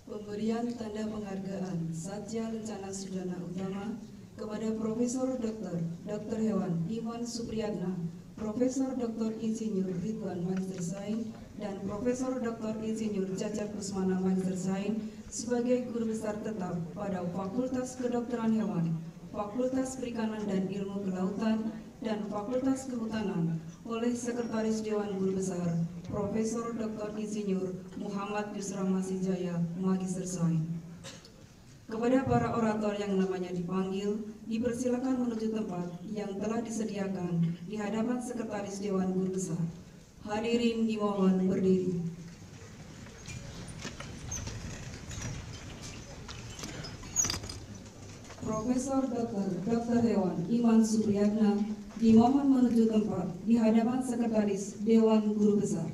Pemberian tanda penghargaan Satya Lancana Sujana Utama kepada Profesor Dr. Hewan Iman Supriyatna, Profesor Dr. Insinyur Ridwan Magister Sains, dan Profesor Dr. Insinyur Cecep Kusmana Magister Sains sebagai guru besar tetap pada Fakultas Kedokteran Hewan, Fakultas Perikanan dan Ilmu Kelautan, dan Fakultas Kehutanan oleh Sekretaris Dewan Guru Besar Profesor Dr. Insinyur Muhammad Yusra Masijaya Magister Sains. Kepada para orator yang namanya dipanggil, dipersilakan menuju tempat yang telah disediakan di hadapan Sekretaris Dewan Guru Besar. Hadirin dimohon berdiri. Profesor Dr. Hewan Iman Supriyatna dimohon menuju tempat di hadapan Sekretaris Dewan Guru Besar.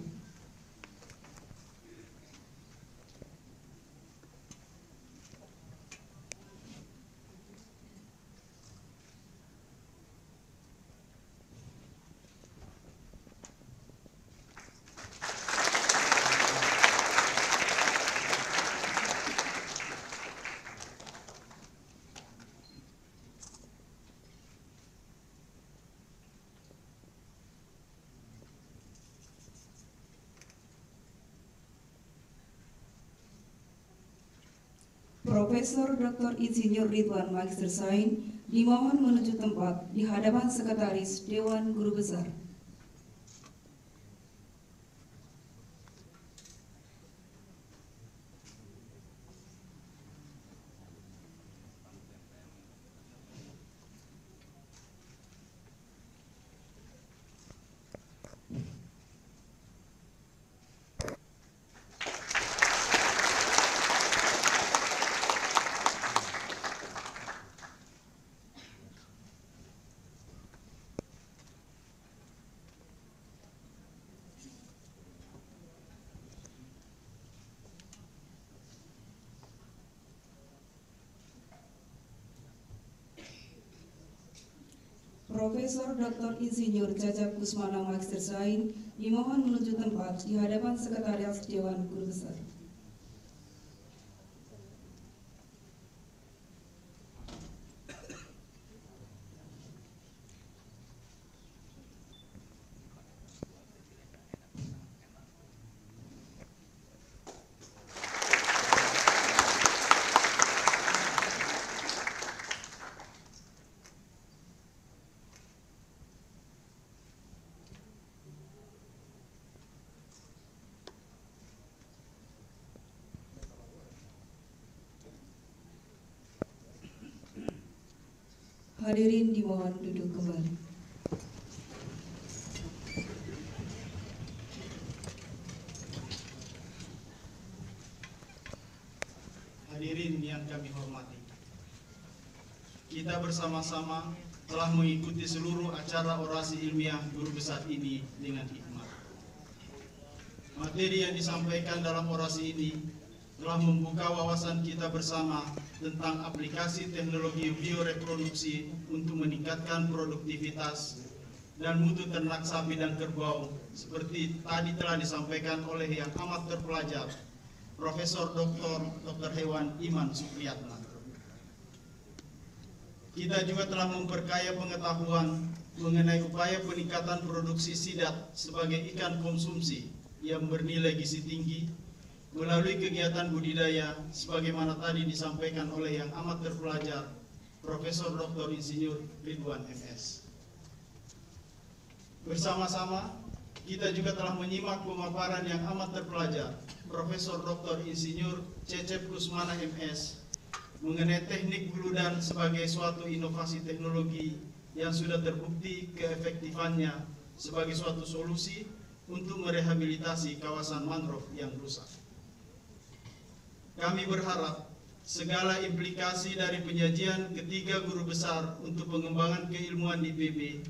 Profesor Dr. Insinyur Ridwan Magister Sains dimohon menuju tempat di hadapan Sekretaris Dewan Guru Besar. Profesor Dr. Insinyur Cacap Kusmana Magister Sain dimohon menuju tempat di hadapan Sekretariat Dewan Guru Besar. Hadirin dimohon duduk kembali. Hadirin yang kami hormati, kita bersama-sama telah mengikuti seluruh acara orasi ilmiah guru besar ini dengan hikmat. Materi yang disampaikan dalam orasi ini telah membuka wawasan kita bersama tentang aplikasi teknologi bioreproduksi untuk meningkatkan produktivitas dan mutu ternak sapi dan kerbau seperti tadi telah disampaikan oleh yang amat terpelajar Profesor Dr. Hewan Iman Supriyatna. Kita juga telah memperkaya pengetahuan mengenai upaya peningkatan produksi sidat sebagai ikan konsumsi yang bernilai gizi tinggi melalui kegiatan budidaya sebagaimana tadi disampaikan oleh yang amat terpelajar Profesor Dr. Insinyur Ridwan MS. Bersama-sama kita juga telah menyimak pemaparan yang amat terpelajar Profesor Dr. Insinyur Cecep Kusmana MS mengenai teknik buludan sebagai suatu inovasi teknologi yang sudah terbukti keefektifannya sebagai suatu solusi untuk merehabilitasi kawasan mangrove yang rusak. Kami berharap segala implikasi dari penyajian ketiga guru besar untuk pengembangan keilmuan di IPB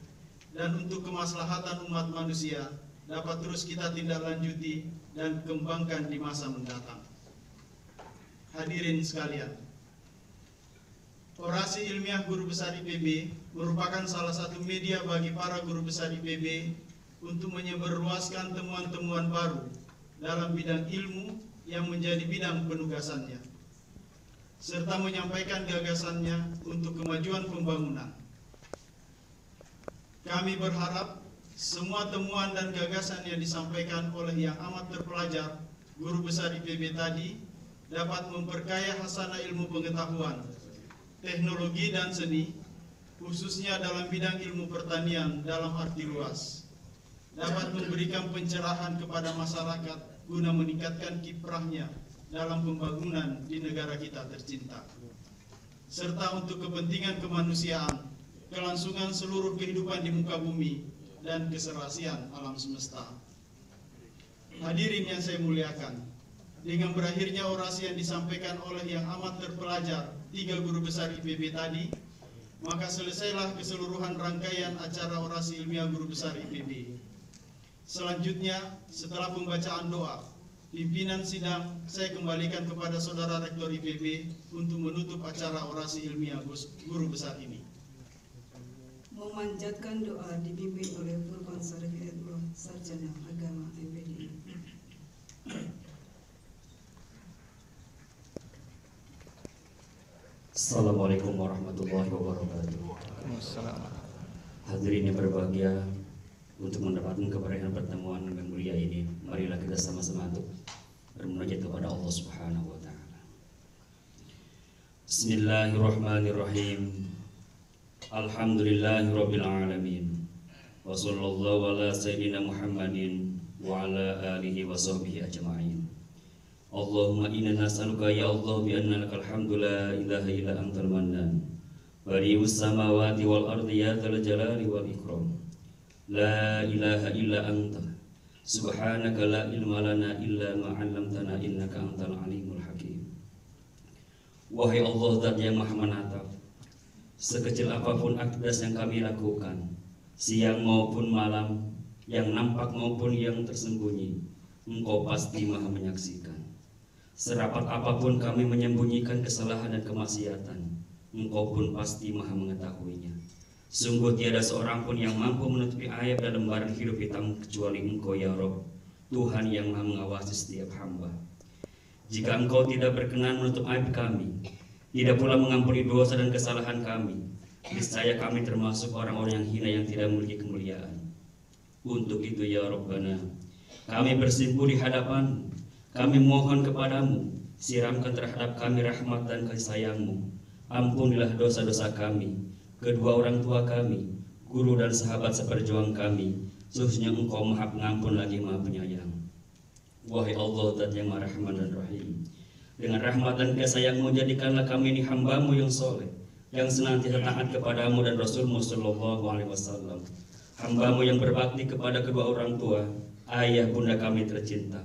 dan untuk kemaslahatan umat manusia dapat terus kita tindak lanjuti dan kembangkan di masa mendatang. Hadirin sekalian, orasi ilmiah guru besar IPB merupakan salah satu media bagi para guru besar IPB untuk menyebarluaskan temuan-temuan baru dalam bidang ilmu yang menjadi bidang penugasannya, serta menyampaikan gagasannya untuk kemajuan pembangunan. Kami berharap semua temuan dan gagasan yang disampaikan oleh yang amat terpelajar guru besar IPB tadi dapat memperkaya hasanah ilmu pengetahuan, teknologi dan seni, khususnya dalam bidang ilmu pertanian dalam arti luas, dapat memberikan pencerahan kepada masyarakat guna meningkatkan kiprahnya dalam pembangunan di negara kita tercinta, serta untuk kepentingan kemanusiaan, kelangsungan seluruh kehidupan di muka bumi, dan keserasian alam semesta. Hadirin yang saya muliakan, dengan berakhirnya orasi yang disampaikan oleh yang amat terpelajar tiga guru besar IPB tadi, maka selesailah keseluruhan rangkaian acara orasi ilmiah guru besar IPB. Selanjutnya, setelah pembacaan doa, pimpinan sidang saya kembalikan kepada Saudara Rektor IPB untuk menutup acara orasi ilmiah guru besar ini. Memanjatkan doa dipimpin oleh Furqan Sarifullah, Sarjana Agama MPD. Assalamualaikum warahmatullahi wabarakatuh. Hadirin yang berbahagia, untuk mendapatkan keberkahan pertemuan yang mulia ini, marilah kita sama-sama untuk bermunajat kepada Allah Subhanahu wa taala. Bismillahirrahmanirrahim. Alhamdulillahirabbil alamin. Wa sallallahu ala sayyidina Muhammadin wa ala alihi wa sahbihi ajma'in. Allahumma inna nas'aluka ya Allah bi anna lakal hamdu la ilaha illa antal mannan. Bari'us samawati wal ardi ya dzal jalali wal ikram. La ilaha illa anta subhanaka la ilma lana illa ma 'allamtana innaka antal alimul hakim. Wahai Allah, Zat yang Maha Menatap, sekecil apapun aktivitas yang kami lakukan, siang maupun malam, yang nampak maupun yang tersembunyi, Engkau pasti Maha menyaksikan. Serapat apapun kami menyembunyikan kesalahan dan kemaksiatan, Engkau pun pasti Maha mengetahuinya. Sungguh tiada seorang pun yang mampu menutupi aib dan lembaran hidup hitam kecuali Engkau ya Rob, Tuhan yang maha mengawasi setiap hamba. Jika Engkau tidak berkenan menutup aib kami, tidak pula mengampuni dosa dan kesalahan kami, niscaya kami termasuk orang-orang yang hina yang tidak memiliki kemuliaan. Untuk itu ya Rabbana, kami bersimpuh di hadapan, kami mohon kepadamu, siramkan terhadap kami rahmat dan kasih sayang-Mu. Ampunilah dosa-dosa kami, kedua orang tua kami, guru dan sahabat seperjuangan kami, khususnya Engkau maha pengampun lagi maha penyayang. Wahai Allah Zat yang maha rahman dan rahim, dengan rahmat dan kasih sayang-Mu jadikanlah kami ini hamba-Mu yang soleh, yang senantiasa taat kepadamu dan Rasul-Mu Sallallahu Alaihi Wasallam, hamba-Mu yang berbakti kepada kedua orang tua, ayah bunda kami tercinta.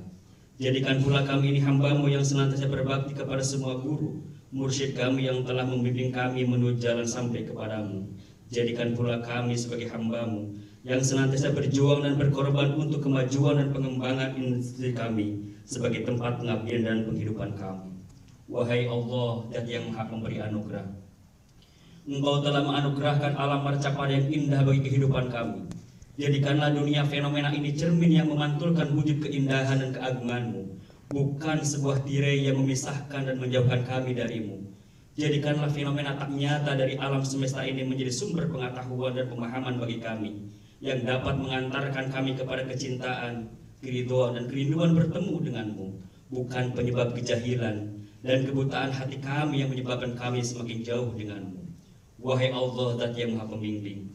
Jadikan pula kami ini hamba-Mu yang senantiasa berbakti kepada semua guru, mursyid kami yang telah membimbing kami menuju jalan sampai kepadamu. Jadikan pula kami sebagai hamba-Mu yang senantiasa berjuang dan berkorban untuk kemajuan dan pengembangan industri kami sebagai tempat pengabdian dan penghidupan kami. Wahai Allah, Zat yang maha pemberi anugerah, Engkau telah menganugerahkan alam marcapada yang indah bagi kehidupan kami. Jadikanlah dunia fenomena ini cermin yang memantulkan wujud keindahan dan keagungan-Mu, bukan sebuah tirai yang memisahkan dan menjauhkan kami dari-Mu. Jadikanlah fenomena tak nyata dari alam semesta ini menjadi sumber pengetahuan dan pemahaman bagi kami, yang dapat mengantarkan kami kepada kecintaan, keridhaan dan kerinduan bertemu denganmu, bukan penyebab kejahilan dan kebutaan hati kami yang menyebabkan kami semakin jauh denganmu. Wahai Allah Zat yang maha pembimbing,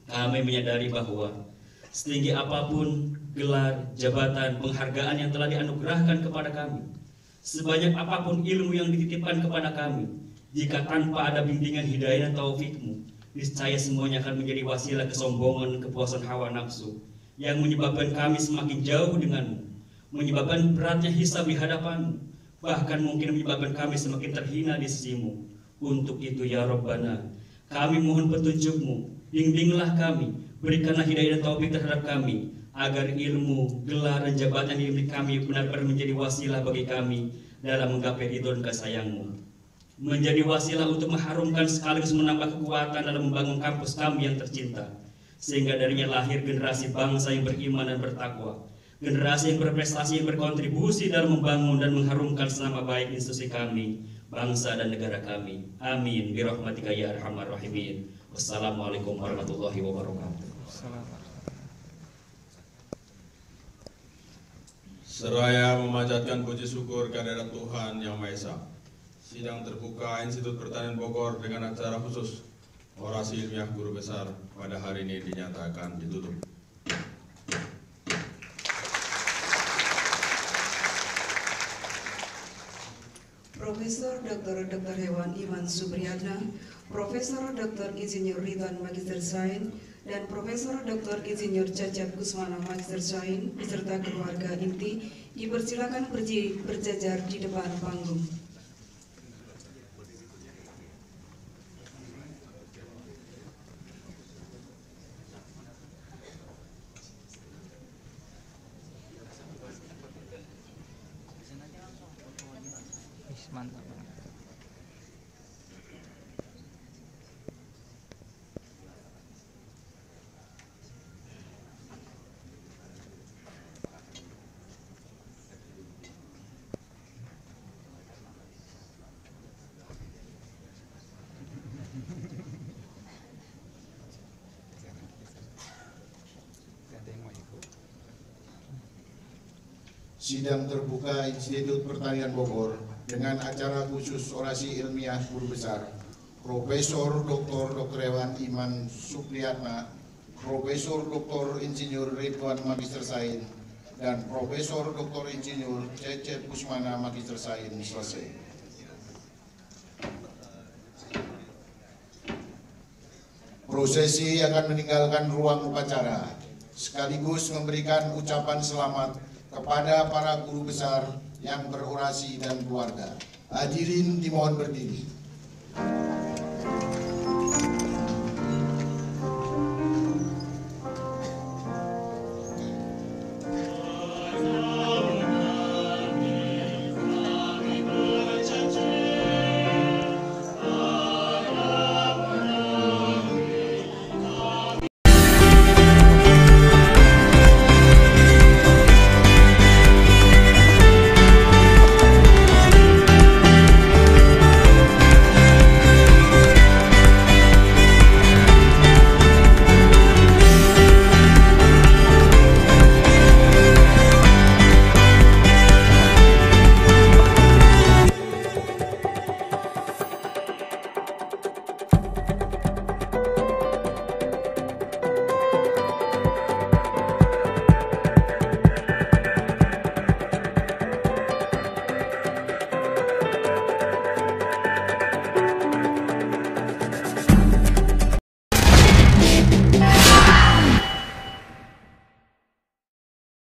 kami menyadari bahwa setinggi apapun gelar, jabatan, penghargaan yang telah dianugerahkan kepada kami, sebanyak apapun ilmu yang dititipkan kepada kami, jika tanpa ada bimbingan hidayah dan taufik-Mu, niscaya semuanya akan menjadi wasilah kesombongan, kepuasan hawa nafsu yang menyebabkan kami semakin jauh denganmu, menyebabkan beratnya hisab di hadapan-Mu, bahkan mungkin menyebabkan kami semakin terhina di sisi-Mu. Untuk itu ya Rabbana, kami mohon petunjuk-Mu, bimbinglah kami, berikanlah hidayah dan taufik terhadap kami, agar ilmu, gelar dan jabatan yang dimiliki kami benar-benar menjadi wasilah bagi kami dalam menggapai ridho dan kasih sayang-Mu, menjadi wasilah untuk mengharumkan sekaligus menambah kekuatan dalam membangun kampus kami yang tercinta, sehingga darinya lahir generasi bangsa yang beriman dan bertakwa, generasi yang berprestasi, yang berkontribusi dalam membangun dan mengharumkan nama baik institusi kami, bangsa dan negara kami. Amin. Birahmatika ya arhamar rahimin. Wassalamualaikum warahmatullahi wabarakatuh. Seraya memanjatkan puji syukur kehadirat Tuhan Yang Maha Esa, sidang terbuka Institut Pertanian Bogor dengan acara khusus orasi ilmiah guru besar pada hari ini dinyatakan ditutup. Profesor Dr. Hewan Iman Supriyatna, Profesor Dr. Insinyur Ridwan Magister Sains, dan Profesor Dr. Insinyur Cacep Kusmana Magister Sains beserta keluarga inti dipersilakan berdiri berjajar di depan panggung. Mantap. Sidang terbuka Institut Pertanian Bogor dengan acara khusus orasi ilmiah guru besar Profesor Dr. Hewan Iman Supriyatna, Profesor Dr. Insinyur Ridwan Magister Sains, dan Profesor Dr. Insinyur Cecep Kusmana Magister Sains selesai. Prosesi akan meninggalkan ruang upacara sekaligus memberikan ucapan selamat kepada para guru besar yang berorasi dan keluarga. Hadirin dimohon berdiri.